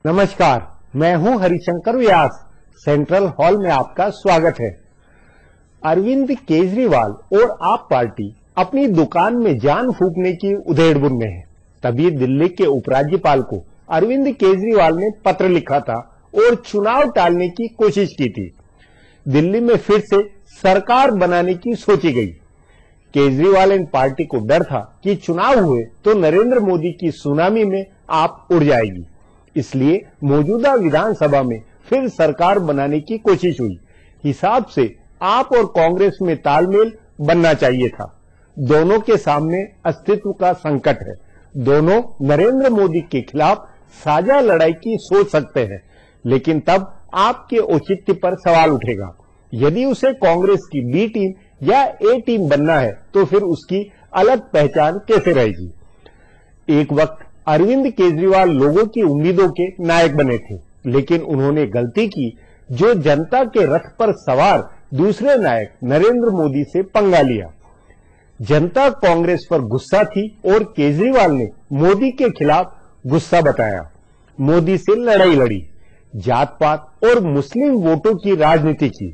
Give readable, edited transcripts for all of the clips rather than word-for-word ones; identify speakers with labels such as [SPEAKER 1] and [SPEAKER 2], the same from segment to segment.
[SPEAKER 1] नमस्कार, मैं हूं हरिशंकर व्यास। सेंट्रल हॉल में आपका स्वागत है। अरविंद केजरीवाल और आप पार्टी अपनी दुकान में जान फूंकने की उधेड़बुन में है। तभी दिल्ली के उपराज्यपाल को अरविंद केजरीवाल ने पत्र लिखा था और चुनाव टालने की कोशिश की थी। दिल्ली में फिर से सरकार बनाने की सोची गई। केजरीवाल एंड पार्टी को डर था कि चुनाव हुए तो नरेंद्र मोदी की सुनामी में आप उड़ जाएगी, इसलिए मौजूदा विधानसभा में फिर सरकार बनाने की कोशिश हुई। हिसाब से आप और कांग्रेस में तालमेल बनना चाहिए था। दोनों के सामने अस्तित्व का संकट है। दोनों नरेंद्र मोदी के खिलाफ साझा लड़ाई की सोच सकते हैं, लेकिन तब आपके औचित्य पर सवाल उठेगा। यदि उसे कांग्रेस की बी टीम या ए टीम बनना है तो फिर उसकी अलग पहचान कैसे रहेगी। एक वक्त अरविंद केजरीवाल लोगों की उम्मीदों के नायक बने थे, लेकिन उन्होंने गलती की जो जनता के रथ पर सवार दूसरे नायक नरेंद्र मोदी से पंगा लिया। जनता कांग्रेस पर गुस्सा थी और केजरीवाल ने मोदी के खिलाफ गुस्सा बताया। मोदी से लड़ाई लड़ी, जात पात और मुस्लिम वोटों की राजनीति की।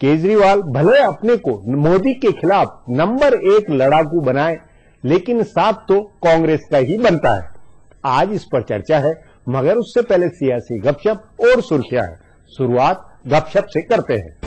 [SPEAKER 1] केजरीवाल भले अपने को मोदी के खिलाफ नंबर 1 लड़ाकू बनाए, लेकिन साथ तो कांग्रेस का ही बनता है। आज इस पर चर्चा है, मगर उससे पहले सियासी गपशप और सुर्खियां हैं। शुरुआत गपशप से करते हैं।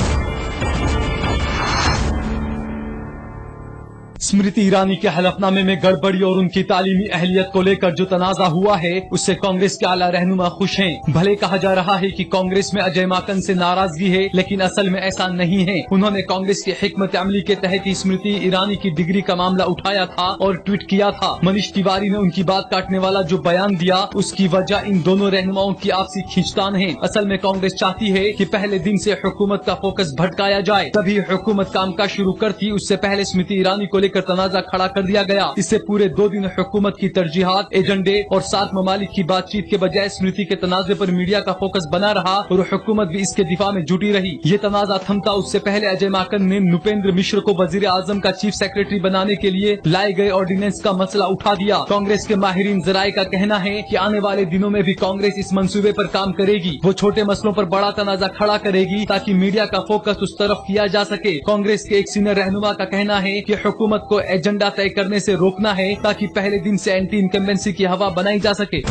[SPEAKER 2] स्मृति ईरानी के हलफनामे में गड़बड़ी और उनकी तालीमी अहलियत को लेकर जो तनाजा हुआ है, उससे कांग्रेस के आला रहनुमा खुश हैं। भले कहा जा रहा है कि कांग्रेस में अजय माकन से नाराजगी है, लेकिन असल में ऐसा नहीं है। उन्होंने कांग्रेस की हिकमत अमली के तहत ही स्मृति ईरानी की डिग्री का मामला उठाया था और ट्वीट किया था। मनीष तिवारी ने उनकी बात काटने वाला जो बयान दिया, उसकी वजह इन दोनों रहनुमाओं की आपसी खींचतान है। असल में कांग्रेस चाहती है कि पहले दिन से हुकूमत का फोकस भटकाया जाए, तभी हुकूमत कामकाज शुरू करती। उससे पहले स्मृति ईरानी को लेकर तनाजा खड़ा कर दिया गया। इससे पूरे 2 दिन हुकूमत की तरजीहात, एजेंडे और 7 ममालिक की बातचीत के बजाय स्मृति के तनाजे पर मीडिया का फोकस बना रहा और हुकूमत भी इसके दिफा में जुटी रही। ये तनाजा थमता उससे पहले अजय माकन ने नृपेंद्र मिश्र को वजीर आजम का चीफ सेक्रेटरी बनाने के लिए लाए गए ऑर्डिनेंस का मसला उठा दिया। कांग्रेस के माहिरीन जराये का कहना है कि आने वाले दिनों में भी कांग्रेस इस मंसूबे पर काम करेगी। वो छोटे मसलों पर बड़ा तनाजा खड़ा करेगी ताकि मीडिया का फोकस उस तरफ किया जा सके। कांग्रेस के एक सीनियर रहनुमा का कहना है कि हुकूमत को एजेंडा तय करने से रोकना है ताकि पहले दिन से एंटी इनकम्बेंसी की हवा बनाई जा सके।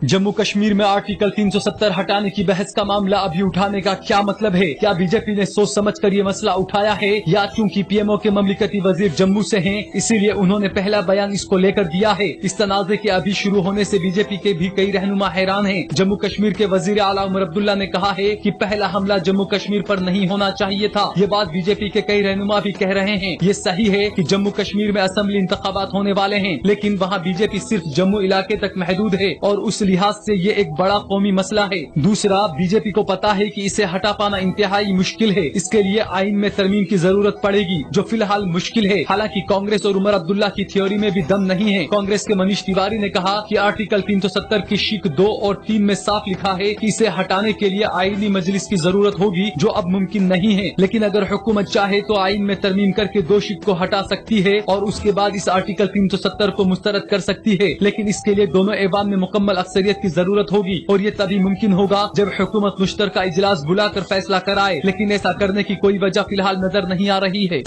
[SPEAKER 2] जम्मू कश्मीर में आर्टिकल 370 हटाने की बहस का मामला अभी उठाने का क्या मतलब है? क्या बीजेपी ने सोच समझकर ये मसला उठाया है, या क्योंकि पीएमओ के ममलिकती वजीर जम्मू से हैं इसीलिए उन्होंने पहला बयान इसको लेकर दिया है? इस तनाजे के अभी शुरू होने से बीजेपी के भी कई रहनुमा हैरान हैं। जम्मू कश्मीर के वजीर आला उमर अब्दुल्ला ने कहा है कि पहला हमला जम्मू कश्मीर पर नहीं होना चाहिए था। ये बात बीजेपी के कई रहनुमा भी कह रहे हैं। ये सही है कि जम्मू कश्मीर में असेंबली इंतखाबात होने वाले हैं, लेकिन वहाँ बीजेपी सिर्फ जम्मू इलाके तक महदूद है और उस लिहाज से ये एक बड़ा कौमी मसला है। दूसरा, बीजेपी को पता है कि इसे हटा पाना इंतहाई मुश्किल है। इसके लिए आइन में तरमीम की जरूरत पड़ेगी, जो फिलहाल मुश्किल है। हालांकि कांग्रेस और उमर अब्दुल्ला की थ्योरी में भी दम नहीं है। कांग्रेस के मनीष तिवारी ने कहा कि आर्टिकल 370 की शिक 2 और 3 में साफ लिखा है कि इसे हटाने के लिए आईनी मजलिस की जरूरत होगी, जो अब मुमकिन नहीं है। लेकिन अगर हुकूमत चाहे तो आइन में तरमीम करके 2 शिक को हटा सकती है और उसके बाद इस आर्टिकल 370 को मुस्तरद कर सकती है। लेकिन इसके लिए दोनों ऐवान में मुकम्मल अक्सरियत की जरूरत होगी और ये तभी मुमकिन होगा जब हुकूमत मुश्तरका इजलास बुलाकर फैसला कराए। लेकिन ऐसा करने की कोई वजह फिलहाल नजर नहीं आ रही है।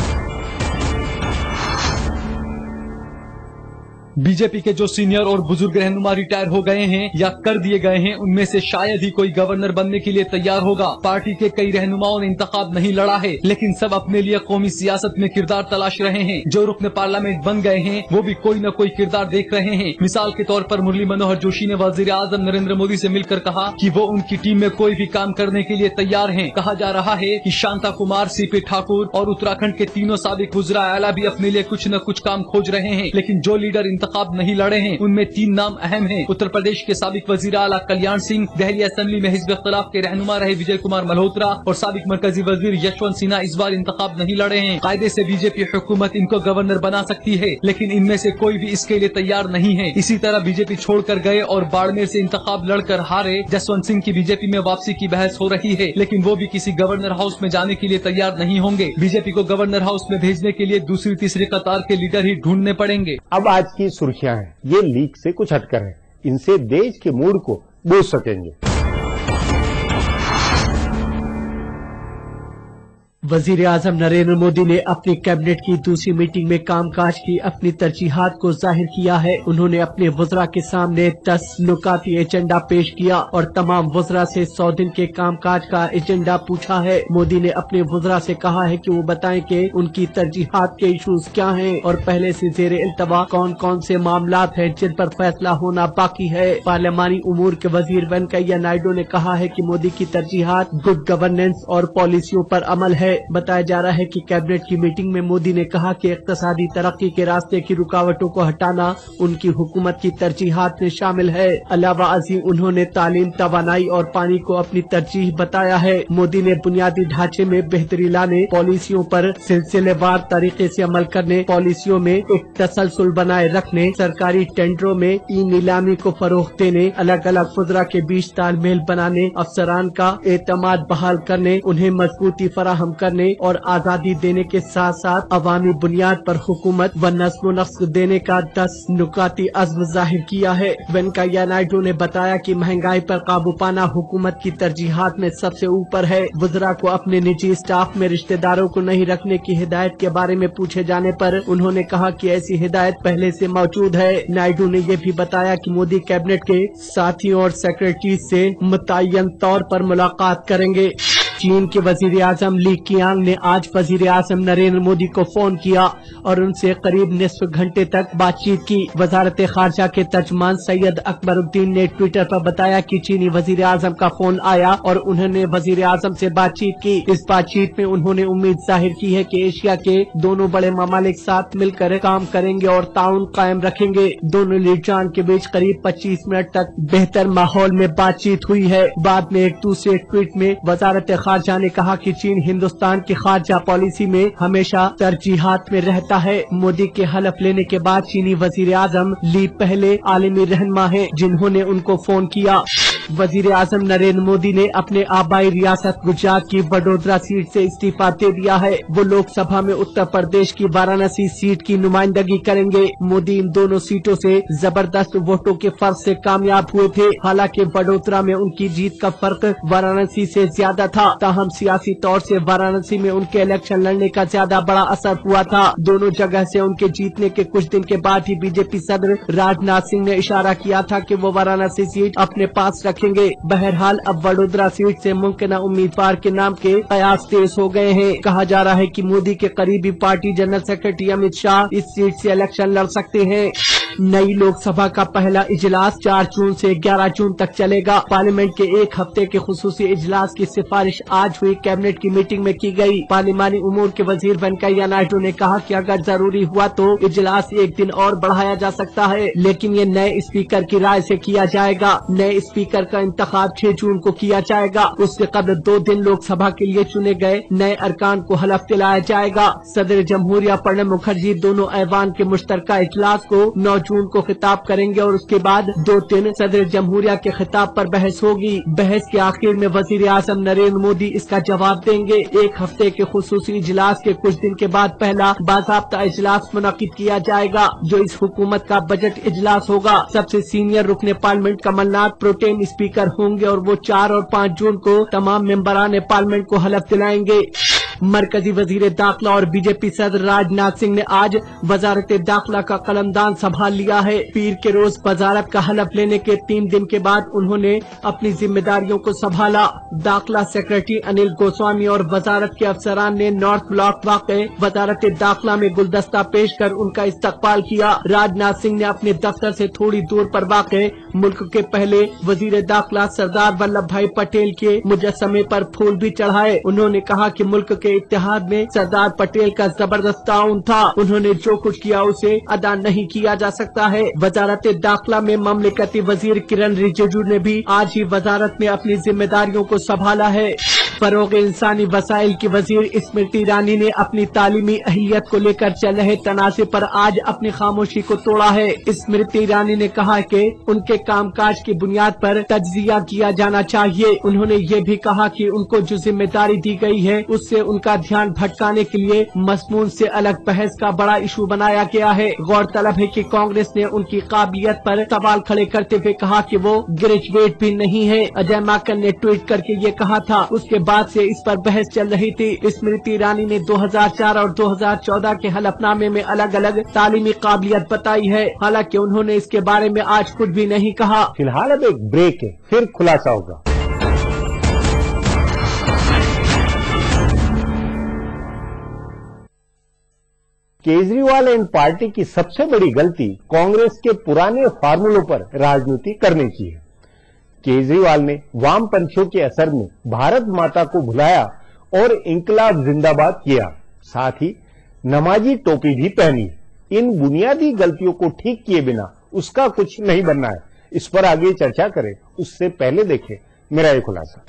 [SPEAKER 2] बीजेपी के जो सीनियर और बुजुर्ग रहनुमा रिटायर हो गए हैं या कर दिए गए हैं, उनमें से शायद ही कोई गवर्नर बनने के लिए तैयार होगा। पार्टी के कई रहनुमाओं ने इंतखाब नहीं लड़ा है, लेकिन सब अपने लिए कौमी सियासत में किरदार तलाश रहे हैं। जो रुकन पार्लियामेंट बन गए हैं वो भी कोई न कोई किरदार देख रहे हैं। मिसाल के तौर पर मुरली मनोहर जोशी ने वजीर आजम नरेंद्र मोदी से मिलकर कहा कि वो उनकी टीम में कोई भी काम करने के लिए तैयार हैं। कहा जा रहा है कि शांता कुमार, सीपी ठाकुर और उत्तराखंड के तीनों साबिक वज़ीर आला भी अपने लिए कुछ न कुछ काम खोज रहे हैं। लेकिन जो लीडर इंतखाब नहीं लड़े हैं उनमें 3 नाम अहम हैं। उत्तर प्रदेश के साबिक वजीर आला कल्याण सिंह, दिल्ली असेंबली में हिज़्ब इख्तिलाफ के रहनुमा रहे विजय कुमार मल्होत्रा और साबिक मरकजी वजीर यशवंत सिन्हा इस बार इंतखाब नहीं लड़े हैं। कायदे से बीजेपी हुकूमत इनको गवर्नर बना सकती है, लेकिन इनमें से कोई भी इसके लिए तैयार नहीं है। इसी तरह बीजेपी छोड़कर गए और बाड़मेर से इंतखाब लड़कर हारे जसवंत सिंह की बीजेपी में वापसी की बहस हो रही है, लेकिन वो भी किसी गवर्नर हाउस में जाने के लिए तैयार नहीं होंगे। बीजेपी को गवर्नर हाउस में भेजने के लिए दूसरी तीसरी कतार के लीडर ही ढूंढने पड़ेंगे।
[SPEAKER 1] अब आज की सुर्खियां हैं, ये लीक से कुछ हटकर हैं। इनसे देश के मूड को बूझ सकेंगे।
[SPEAKER 3] वजीर आजम नरेंद्र मोदी ने अपनी कैबिनेट की दूसरी मीटिंग में कामकाज की अपनी तरजीहात को जाहिर किया है। उन्होंने अपने वज़रा के सामने 10 नुकाती एजेंडा पेश किया और तमाम वज़रा से 100 दिन के कामकाज का एजेंडा पूछा है। मोदी ने अपने वज़रा से कहा है कि वो बताएं कि उनकी तरजीहात के इशूज क्या हैं और पहले से ज़ेरे इल्तवा कौन कौन से मामलात हैं जिन पर फैसला होना बाकी है। पार्लियामानी उमूर के वजीर वेंकैया नायडू ने कहा है कि मोदी की तरजीहात गुड गवर्नेंस और पॉलिसियों पर अमल है। बताया जा रहा है कि कैबिनेट की मीटिंग में मोदी ने कहा कि इक्तिसादी तरक्की के रास्ते की रुकावटों को हटाना उनकी हुकूमत की तरजीहात में शामिल है। अलावा अजीम उन्होंने तालीम, तवानाई और पानी को अपनी तरजीह बताया है। मोदी ने बुनियादी ढांचे में बेहतरी लाने, पॉलिसियों पर सिलसिलेवार तरीके से अमल करने, पॉलिसियों में एक तसलसल बनाए रखने, सरकारी टेंडरों में ई नीलामी को फरोग देने, अलग अलग वज़रा के बीच तालमेल बनाने, अफसरान का एतमाद बहाल करने, उन्हें मजबूती फराहम करने और आजादी देने के साथ साथ अवामी बुनियाद पर हुकूमत व नस्ल नस्ल देने का 10 नुकाती अज़्म जाहिर किया है। वेंकैया नायडू ने बताया कि महंगाई पर काबू पाना हुकूमत की तरजीहात में सबसे ऊपर है। वज़रा को अपने निजी स्टाफ में रिश्तेदारों को नहीं रखने की हिदायत के बारे में पूछे जाने पर उन्होंने कहा कि ऐसी हिदायत पहले से मौजूद है। नायडू ने ये भी बताया कि मोदी कैबिनेट के साथियों और सेक्रेटरी से मुतय्यन तौर पर मुलाकात करेंगे। चीन के वजीर आजम ली कीयांग ने आज वजीर आजम नरेंद्र मोदी को फोन किया और उनसे करीब निस्फ घंटे तक बातचीत की। वजारत खारजा के तर्जमान सैयद अकबरुद्दीन ने ट्विटर पर बताया कि चीनी वजीर आजम का फोन आया और उन्होंने वजीर आजम से बातचीत की। इस बातचीत में उन्होंने उम्मीद जाहिर की है कि एशिया के दोनों बड़े ममालिक साथ मिलकर काम करेंगे और ताउन कायम रखेंगे। दोनों लीडरान के बीच करीब 25 मिनट तक बेहतर माहौल में बातचीत हुई है। बाद में एक दूसरे ट्वीट में वजारत खारजा ने कहा कि चीन हिंदुस्तान की खारजा पॉलिसी में हमेशा तरजीहात में रहता है। मोदी के हलफ लेने के बाद चीनी वजीर आजम ली पहले आलमी रहनुमा हैं जिन्होंने उनको फोन किया। वजीर आजम नरेंद्र मोदी ने अपने आबाई रियासत गुजरात की वडोदरा सीट से इस्तीफा दे दिया है। वो लोकसभा में उत्तर प्रदेश की वाराणसी सीट की नुमाइंदगी करेंगे। मोदी इन दोनों सीटों से जबरदस्त वोटों के फर्क से कामयाब हुए थे। हालांकि वडोदरा में उनकी जीत का फर्क वाराणसी से ज्यादा था। ताहम सियासी तौर से वाराणसी में उनके इलेक्शन लड़ने का ज्यादा बड़ा असर हुआ था। दोनों जगह से उनके जीतने के कुछ दिन के बाद ही बीजेपी सदर राजनाथ सिंह ने इशारा किया था कि वो वाराणसी सीट अपने पास रखेंगे। बहरहाल अब वडोदरा सीट से मुमकिन उम्मीदवार के नाम के कयास तेज हो गए हैं। कहा जा रहा है कि मोदी के करीबी party general secretary Amit Shah इस सीट से इलेक्शन लड़ सकते हैं। नई लोकसभा का पहला इजलास 4 जून से 11 जून तक चलेगा। पार्लियामेंट के एक हफ्ते के खुसूसी इजलास की सिफारिश आज हुई कैबिनेट की मीटिंग में की गई। पार्लियामानी उमूर के वजीर वेंकैया नायडू ने कहा कि अगर जरूरी हुआ तो इजलास एक दिन और बढ़ाया जा सकता है, लेकिन ये नए स्पीकर की राय से किया जाएगा। नए स्पीकर का इंतखाब 6 जून को किया जाएगा। उससे कबल 2 दिन लोकसभा के लिए चुने गए नए अरकान को हलफ दिलाया जाएगा। सदर जमहूरिया प्रणब मुखर्जी दोनों ऐवान के मुश्तरका इजलास को 9 जून को खिताब करेंगे और उसके बाद 2 दिन सदर जमहूरिया के खिताब पर बहस होगी। बहस के आखिर में वजीर आजम नरेंद्र मोदी इसका जवाब देंगे। एक हफ्ते के खुसूसी इजलास के कुछ दिन के बाद पहला बाज़ाब्ता इजलास मुनक्किद किया जाएगा, जो इस हुकूमत का बजट इजलास होगा। सबसे सीनियर रुकने पार्लियामेंट कमलनाथ प्रोटेम स्पीकर होंगे और वो 4 और 5 जून को तमाम मेंबरान पार्लियामेंट को हलफ दिलाएंगे। मरकजी वजीर दाखिला और बीजेपी सदर राजनाथ सिंह ने आज वजारत दाखिला का कलमदान संभाल लिया है। पीर के रोज वजारत का हलफ लेने के 3 दिन के बाद उन्होंने अपनी जिम्मेदारियों को संभाला। दाखिला सेक्रेटरी अनिल गोस्वामी और वजारत के अफसरान ने नॉर्थ ब्लॉक वाक़े वजारत दाखिला में गुलदस्ता पेश कर उनका इस्तकबाल किया। राजनाथ सिंह ने अपने दफ्तर से थोड़ी दूर पर वाक़े मुल्क के पहले वजीर दाखिला सरदार वल्लभ भाई पटेल के मुजस्समे पर फूल भी चढ़ाए। उन्होंने कहा कि मुल्क के इत्तेहाद में सरदार पटेल का जबरदस्त ताउन था। उन्होंने जो कुछ किया उसे अदा नहीं किया जा सकता है। वजारत दाखिला में ममलिकती वजीर किरण रिजिजू ने भी आज ही वजारत में अपनी जिम्मेदारियों को संभाला है। फरोग इंसानी वसाइल की वजीर स्मृति ईरानी ने अपनी तालीमी अहलियत को लेकर चल रहे तनाज़े पर आज अपनी खामोशी को तोड़ा है। स्मृति ईरानी ने कहा कि उनके कामकाज की बुनियाद पर तज्जिया किया जाना चाहिए। उन्होंने ये भी कहा कि उनको जो जिम्मेदारी दी गई है उससे उनका ध्यान भटकाने के लिए मज़मून से अलग बहस का बड़ा इशू बनाया गया है। गौरतलब है कि कांग्रेस ने उनकी काबिलियत पर सवाल खड़े करते हुए कहा कि वो ग्रेजुएट भी नहीं है। अजय माकन ने ट्वीट करके ये कहा था। उसके बाद से इस पर बहस चल रही थी। स्मृति ईरानी ने 2004 और 2014 के हलफनामे में अलग अलग तालीमी काबिलियत बताई है। हालांकि उन्होंने इसके बारे में आज कुछ भी नहीं कहा।
[SPEAKER 1] फिलहाल अब एक ब्रेक है, फिर खुलासा होगा। केजरीवाल एंड पार्टी की सबसे बड़ी गलती कांग्रेस के पुराने फार्मूलों पर राजनीति करने की है। केजरीवाल ने वामपंथियों के असर में भारत माता को भुलाया और इंकलाब जिंदाबाद किया, साथ ही नमाजी टोपी भी पहनी। इन बुनियादी गलतियों को ठीक किए बिना उसका कुछ नहीं बनना है। इस पर आगे चर्चा करें उससे पहले देखें मेरा ये खुलासा।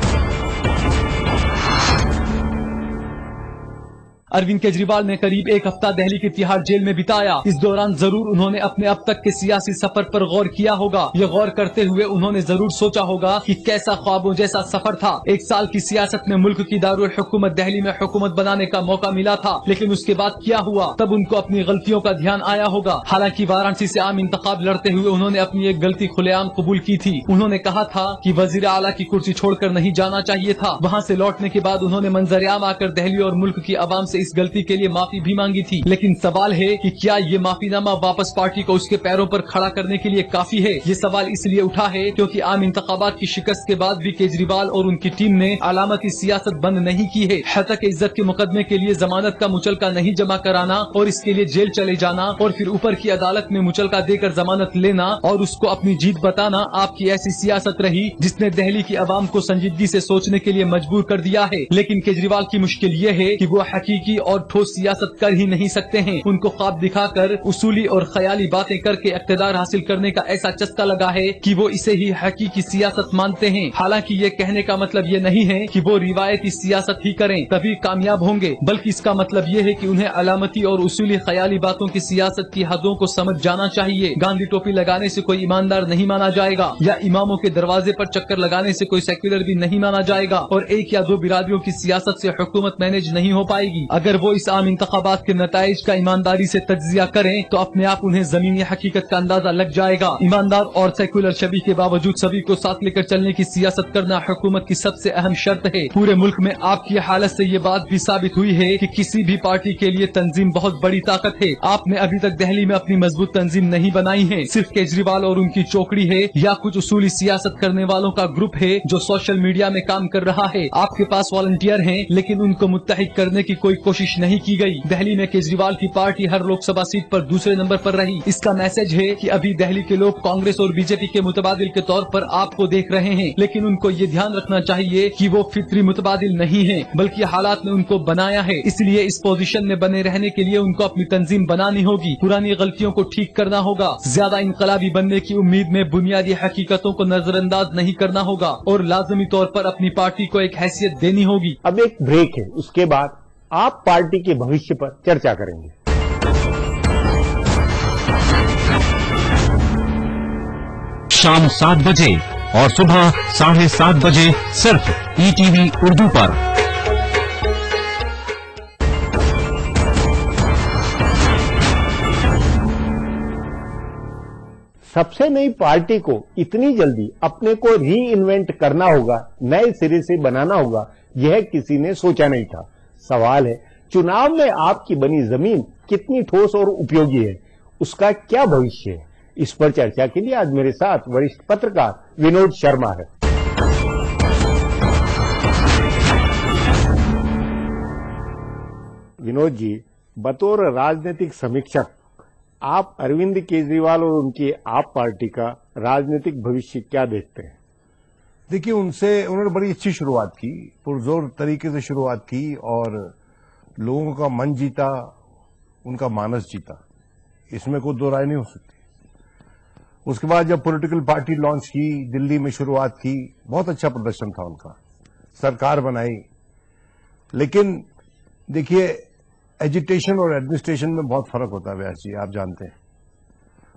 [SPEAKER 2] अरविंद केजरीवाल ने करीब एक हफ्ता दिल्ली की तिहाड़ जेल में बिताया। इस दौरान जरूर उन्होंने अपने अब तक के सियासी सफर पर गौर किया होगा। ये गौर करते हुए उन्होंने जरूर सोचा होगा कि कैसा ख्वाबों जैसा सफर था। एक साल की सियासत में मुल्क की दारुल हुकूमत दिल्ली में हुकूमत बनाने का मौका मिला था, लेकिन उसके बाद क्या हुआ, तब उनको अपनी गलतियों का ध्यान आया होगा। हालांकि वाराणसी से आम इंतखाब लड़ते हुए उन्होंने अपनी एक गलती खुलेआम कबूल की थी। उन्होंने कहा था कि वजीर आला की कुर्सी छोड़कर नहीं जाना चाहिए था। वहाँ से लौटने के बाद उन्होंने मंजर-ए-आम आकर दिल्ली और मुल्क की आवाम से इस गलती के लिए माफी भी मांगी थी। लेकिन सवाल है कि क्या ये माफीनामा वापस पार्टी को उसके पैरों पर खड़ा करने के लिए काफी है। ये सवाल इसलिए उठा है क्योंकि आम इंतखाबात की शिकस्त के बाद भी केजरीवाल और उनकी टीम ने अलामती सियासत बंद नहीं की है। हतक इज्जत के मुकदमे के लिए जमानत का मुचलका नहीं जमा कराना और इसके लिए जेल चले जाना और फिर ऊपर की अदालत में मुचलका देकर जमानत लेना और उसको अपनी जीत बताना आपकी ऐसी सियासत रही जिसने दिल्ली की आवाम को संजीदगी से सोचने के लिए मजबूर कर दिया है। लेकिन केजरीवाल की मुश्किल ये है कि वो हकीकी और ठोस सियासत कर ही नहीं सकते हैं। उनको ख्वाब दिखाकर उसूली और ख्याली बातें करके इक़्तिदार हासिल करने का ऐसा चस्का लगा है कि वो इसे ही हकीकी सियासत मानते हैं। हालांकि ये कहने का मतलब ये नहीं है कि वो रिवायती सियासत ही करें तभी कामयाब होंगे, बल्कि इसका मतलब ये है कि उन्हें अलामती और उसूली ख्याली बातों की सियासत की हदों को समझ जाना चाहिए। गांधी टोपी लगाने से कोई ईमानदार नहीं माना जाएगा या इमामों के दरवाजे पर चक्कर लगाने से कोई सेक्युलर भी नहीं माना जाएगा और एक या दो बिरादरियों की सियासत से हुकूमत मैनेज नहीं हो पाएगी। अगर वो इस आम इंतखाबात के नताइज का ईमानदारी से तज्जिया करें तो अपने आप उन्हें जमीनी हकीकत का अंदाजा लग जाएगा। ईमानदार और सेक्युलर छवि के बावजूद सभी को साथ लेकर चलने की सियासत करना हुकूमत की सबसे अहम शर्त है। पूरे मुल्क में आपकी हालत से ये बात भी साबित हुई है कि किसी भी पार्टी के लिए तंजीम बहुत बड़ी ताकत है। आपने अभी तक दिल्ली में अपनी मजबूत तंजीम नहीं बनाई है। सिर्फ केजरीवाल और उनकी चौकड़ी है या कुछ उसूली सियासत करने वालों का ग्रुप है जो सोशल मीडिया में काम कर रहा है। आपके पास वॉलंटियर हैं, लेकिन उनको मुत्तहिद करने की कोई कोशिश नहीं की गई। दिल्ली में केजरीवाल की पार्टी हर लोकसभा सीट पर दूसरे नंबर पर रही। इसका मैसेज है कि अभी दिल्ली के लोग कांग्रेस और बीजेपी के मुतबादिल के तौर पर आपको देख रहे हैं, लेकिन उनको ये ध्यान रखना चाहिए कि वो फित्री मुतबादिल नहीं है, बल्कि हालात ने उनको बनाया है। इसलिए इस पोजीशन में बने रहने के लिए उनको अपनी तंजीम बनानी होगी, पुरानी गलतियों को ठीक करना होगा, ज्यादा इनकलाबी बनने की उम्मीद में बुनियादी हकीकतों को नजरअंदाज नहीं करना होगा और लाजमी तौर पर अपनी पार्टी को एक हैसियत देनी होगी।
[SPEAKER 1] अब एक ब्रेक है, उसके बाद आप पार्टी के भविष्य पर चर्चा करेंगे।
[SPEAKER 4] शाम 7 बजे और सुबह 7:30 बजे सिर्फ ETV उर्दू पर।
[SPEAKER 1] सबसे नई पार्टी को इतनी जल्दी अपने को री इन्वेंट करना होगा, नए सिरे से बनाना होगा, यह किसी ने सोचा नहीं था। सवाल है, चुनाव में आपकी बनी जमीन कितनी ठोस और उपयोगी है, उसका क्या भविष्य है। इस पर चर्चा के लिए आज मेरे साथ वरिष्ठ पत्रकार विनोद शर्मा है। विनोद जी, बतौर राजनीतिक समीक्षक आप अरविंद केजरीवाल और उनकी आप पार्टी का राजनीतिक भविष्य क्या देखते हैं?
[SPEAKER 5] देखिए, उन्होंने बड़ी अच्छी शुरुआत की, पुरजोर तरीके से शुरुआत की और लोगों का मन जीता, उनका मानस जीता, इसमें कोई दो राय नहीं हो सकती। उसके बाद जब पॉलिटिकल पार्टी लॉन्च की, दिल्ली में शुरुआत की, बहुत अच्छा प्रदर्शन था उनका, सरकार बनाई, लेकिन देखिए, एजिटेशन और एडमिनिस्ट्रेशन में बहुत फर्क होता है व्यास जी, आप जानते हैं।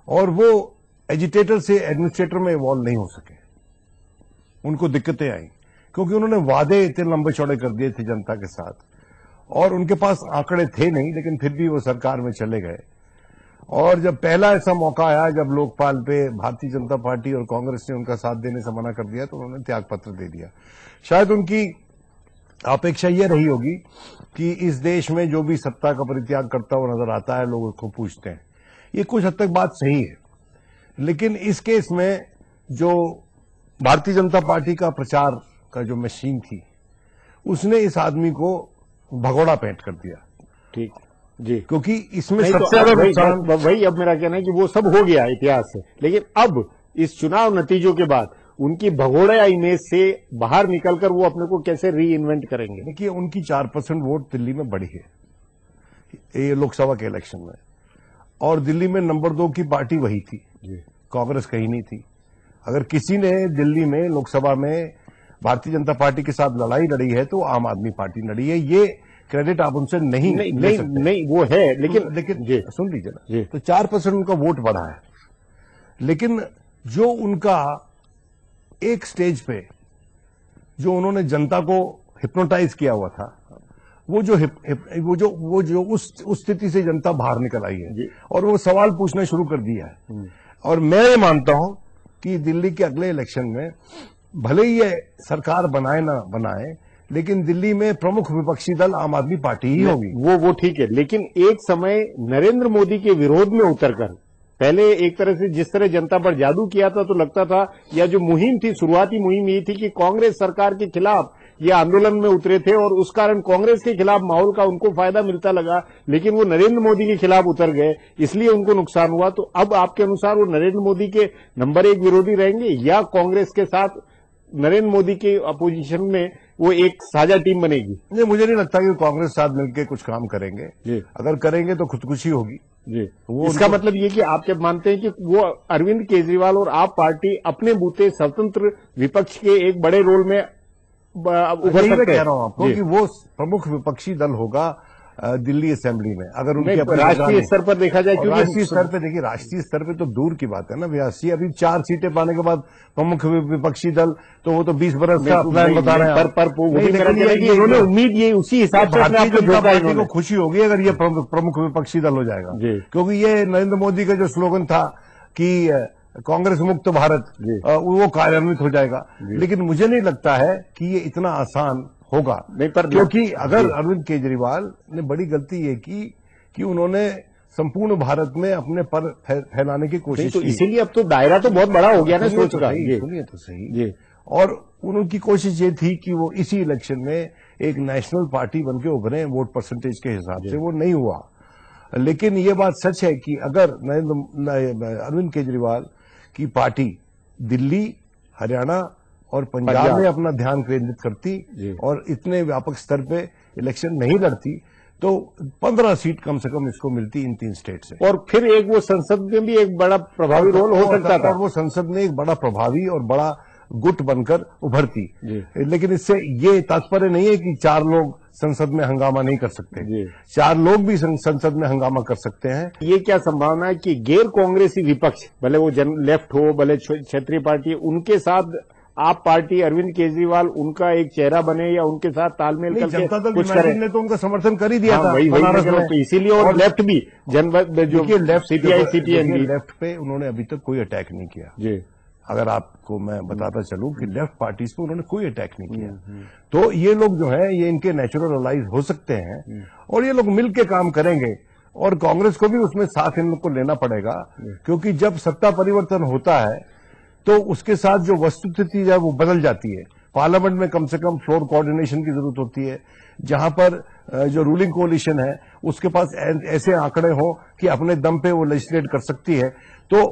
[SPEAKER 5] और वो एजिटेटर से एडमिनिस्ट्रेटर में इवॉल्व नहीं हो सके, उनको दिक्कतें आई क्योंकि उन्होंने वादे इतने लंबे चौड़े कर दिए थे जनता के साथ, और उनके पास आंकड़े थे नहीं, लेकिन फिर भी वो सरकार में चले गए। और जब पहला ऐसा मौका आया जब लोकपाल पे भारतीय जनता पार्टी और कांग्रेस ने उनका साथ देने से मना कर दिया, तो उन्होंने त्याग पत्र दे दिया। शायद उनकी अपेक्षा यह रही होगी कि इस देश में जो भी सत्ता का परित्याग करता हुआ नजर आता है लोग उसको पूछते हैं। ये कुछ हद तक बात सही है, लेकिन इस केस में जो भारतीय जनता पार्टी का प्रचार का जो मशीन थी, उसने इस आदमी को भगोड़ा पेंट कर दिया।
[SPEAKER 1] ठीक जी,
[SPEAKER 5] क्योंकि इसमें
[SPEAKER 1] नहीं,
[SPEAKER 5] सबसे ज्यादा नुकसान
[SPEAKER 1] वही अब मेरा कहना है कि वो सब हो गया इतिहास से, लेकिन अब इस चुनाव नतीजों के बाद उनकी भगोड़ा इमेज से बाहर निकलकर वो अपने को कैसे री इन्वेंट करेंगे।
[SPEAKER 5] देखिए, उनकी 4% वोट दिल्ली में बढ़ी है ये लोकसभा के इलेक्शन में, और दिल्ली में नंबर 2 की पार्टी वही थी, कांग्रेस कहीं नहीं थी। अगर किसी ने दिल्ली में लोकसभा में भारतीय जनता पार्टी के साथ लड़ाई लड़ी है तो आम आदमी पार्टी लड़ी है। ये क्रेडिट आप उनसे नहीं ले सकते।
[SPEAKER 1] नहीं वो है, लेकिन
[SPEAKER 5] सुन लीजिए ना, तो 4% उनका वोट बढ़ा है, लेकिन जो उनका एक स्टेज पे जो उन्होंने जनता को हिप्नोटाइज किया हुआ था, वो जो उस स्थिति से जनता बाहर निकल आई है और वो सवाल पूछना शुरू कर दिया है। और मैं ये मानता हूं कि दिल्ली के अगले इलेक्शन में भले ही ये सरकार बनाए ना बनाए, लेकिन दिल्ली में प्रमुख विपक्षी दल आम आदमी पार्टी ही होगी।
[SPEAKER 1] वो ठीक है, लेकिन एक समय नरेंद्र मोदी के विरोध में उतरकर पहले एक तरह से जिस तरह जनता पर जादू किया था, तो लगता था, या जो मुहिम थी, शुरुआती मुहिम ये थी कि कांग्रेस सरकार के खिलाफ ये आंदोलन में उतरे थे और उस कारण कांग्रेस के खिलाफ माहौल का उनको फायदा मिलता लगा, लेकिन वो नरेंद्र मोदी के खिलाफ उतर गए, इसलिए उनको नुकसान हुआ। तो अब आपके अनुसार वो नरेंद्र मोदी के नंबर 1 विरोधी रहेंगे या कांग्रेस के साथ नरेंद्र मोदी के अपोजिशन में वो एक साझा टीम बनेगी?
[SPEAKER 5] नहीं, मुझे नहीं लगता कि कांग्रेस साथ मिलकर कुछ काम करेंगे। अगर करेंगे तो खुदकुशी होगी।
[SPEAKER 1] वो इसका मतलब ये कि आप जब मानते हैं कि वो अरविंद केजरीवाल और आप पार्टी अपने बूते स्वतंत्र विपक्ष के एक बड़े रोल में उभर सकते हैं।
[SPEAKER 5] कह रहा हूं आपको कि वो प्रमुख विपक्षी दल होगा दिल्ली असेंबली में, अगर उनके
[SPEAKER 1] राष्ट्रीय स्तर पर देखा जाए। क्योंकि
[SPEAKER 5] राष्ट्रीय स्तर पे देखिए, राष्ट्रीय स्तर पे तो दूर की बात है ना व्यास जी, अभी 4 सीटें पाने के बाद प्रमुख विपक्षी दल, तो वो तो 20 बरस का प्लान बता रहे हैं।
[SPEAKER 1] उन्होंने उम्मीद ये उसी हिसाब से
[SPEAKER 5] भारतीय जनता पार्टी को खुशी होगी अगर ये प्रमुख विपक्षी दल हो जाएगा, क्योंकि ये नरेंद्र मोदी का जो स्लोगन था कि कांग्रेस मुक्त भारत, वो कार्यान्वित हो जाएगा। लेकिन मुझे नहीं लगता है कि ये इतना आसान होगा, क्योंकि अगर अरविंद केजरीवाल ने बड़ी गलती ये की कि उन्होंने संपूर्ण भारत में अपने पर फैलाने की कोशिश की,
[SPEAKER 1] इसीलिए अब तो दायरा तो बहुत बड़ा हो गया ना सोच का।
[SPEAKER 5] सुनिए तो सही। और उनकी कोशिश ये थी कि वो इसी इलेक्शन में एक नेशनल पार्टी बनके उभरे वोट परसेंटेज के हिसाब से, वो नहीं हुआ। लेकिन ये बात सच है कि अगर अरविंद केजरीवाल की पार्टी दिल्ली, हरियाणा और पंजाब में अपना ध्यान केंद्रित करती और इतने व्यापक स्तर पे इलेक्शन नहीं लड़ती, तो 15 सीट कम से कम इसको मिलती इन 3 स्टेट से,
[SPEAKER 1] और फिर एक वो संसद में भी एक बड़ा प्रभावी रोल हो सकता था,
[SPEAKER 5] और वो संसद में एक बड़ा प्रभावी और बड़ा गुट बनकर उभरती। लेकिन इससे ये तात्पर्य नहीं है कि 4 लोग संसद में हंगामा नहीं कर सकते, 4 लोग भी संसद में हंगामा कर सकते हैं।
[SPEAKER 1] ये क्या संभावना है कि गैर कांग्रेसी विपक्ष, भले वो लेफ्ट हो, भले क्षेत्रीय पार्टी, उनके साथ आप पार्टी अरविंद केजरीवाल उनका एक चेहरा बने या उनके साथ तालमेल करके
[SPEAKER 5] जनता दल
[SPEAKER 1] कुछ करे?
[SPEAKER 5] ने तो उनका समर्थन कर ही दिया था
[SPEAKER 1] बनारस में, तो इसीलिए और लेफ्ट भी जो
[SPEAKER 5] लेफ्ट
[SPEAKER 1] सीपीआई सीपीएम
[SPEAKER 5] लेफ्ट पे उन्होंने अभी तक कोई अटैक नहीं किया। अगर आपको मैं बताता चलूं कि लेफ्ट पार्टीज पे उन्होंने कोई अटैक नहीं किया, तो ये लोग जो है ये इनके नेचुरल अलाइज हो सकते हैं और ये लोग मिलके काम करेंगे, और कांग्रेस को भी उसमें साथ इन लोग को लेना पड़ेगा, क्योंकि जब सत्ता परिवर्तन होता है तो उसके साथ जो वस्तुस्थिति है वो बदल जाती है। पार्लियामेंट में कम से कम फ्लोर कोऑर्डिनेशन की जरूरत होती है, जहां पर जो रूलिंग कोalition है उसके पास ऐसे आंकड़े हो कि अपने दम पे वो लेजिस्लेट कर सकती है, तो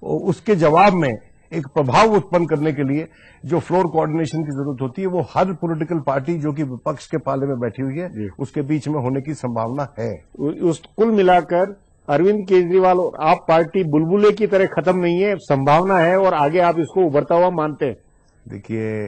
[SPEAKER 5] उसके जवाब में एक प्रभाव उत्पन्न करने के लिए जो फ्लोर कोऑर्डिनेशन की जरूरत होती है, वो हर पॉलिटिकल पार्टी जो कि विपक्ष के पाले में बैठी हुई है उसके बीच में होने की संभावना है।
[SPEAKER 1] कुल मिलाकर अरविंद केजरीवाल और आप पार्टी बुलबुले की तरह खत्म नहीं है, संभावना है और आगे आप इसको उभरता हुआ मानते हैं?
[SPEAKER 5] देखिए,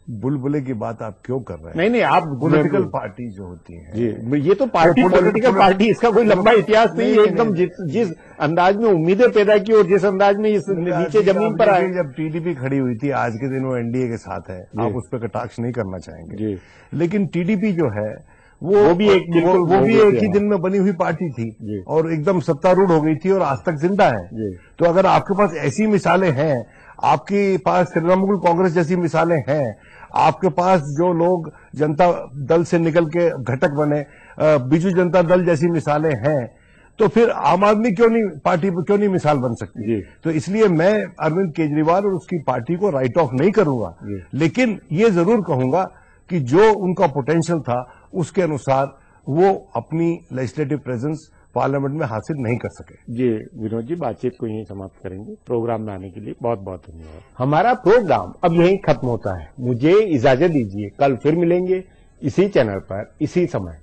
[SPEAKER 5] बुलबुले की बात आप क्यों कर रहे हैं?
[SPEAKER 1] नहीं आप
[SPEAKER 5] पॉलिटिकल पार्टी जो होती है
[SPEAKER 1] जी, ये तो पार्टी पॉलिटिकल पार्टी, इसका कोई लंबा इतिहास नहीं है। एकदम जिस अंदाज में उम्मीदें पैदा की और जिस अंदाज में इस नीचे जमीन पर आए।
[SPEAKER 5] जब टीडीपी खड़ी हुई थी, आज के दिन वो एनडीए के साथ है, आप उस पर कटाक्ष नहीं करना चाहेंगे, लेकिन टीडीपी जो है वो भी एक ही दिन में बनी हुई पार्टी थी और एकदम सत्तारूढ़ हो गई थी और आज तक जिंदा है। तो अगर आपके पास ऐसी मिसालें हैं, आपके पास तृणमूल कांग्रेस जैसी मिसालें हैं, आपके पास जो लोग जनता दल से निकल के घटक बने बीजू जनता दल जैसी मिसालें हैं, तो फिर आम आदमी पार्टी क्यों नहीं मिसाल बन सकती? तो इसलिए मैं अरविंद केजरीवाल और उसकी पार्टी को राइट ऑफ नहीं करूंगा, लेकिन ये जरूर कहूंगा कि जो उनका पोटेंशियल था उसके अनुसार वो अपनी लेजिस्लेटिव प्रेजेंस पार्लियामेंट में हासिल नहीं कर सके।
[SPEAKER 1] जी विनोद जी, बातचीत को यहीं समाप्त करेंगे। प्रोग्राम में आने के लिए बहुत बहुत धन्यवाद। हमारा प्रोग्राम अब यहीं खत्म होता है, मुझे इजाजत दीजिए। कल फिर मिलेंगे इसी चैनल पर इसी समय।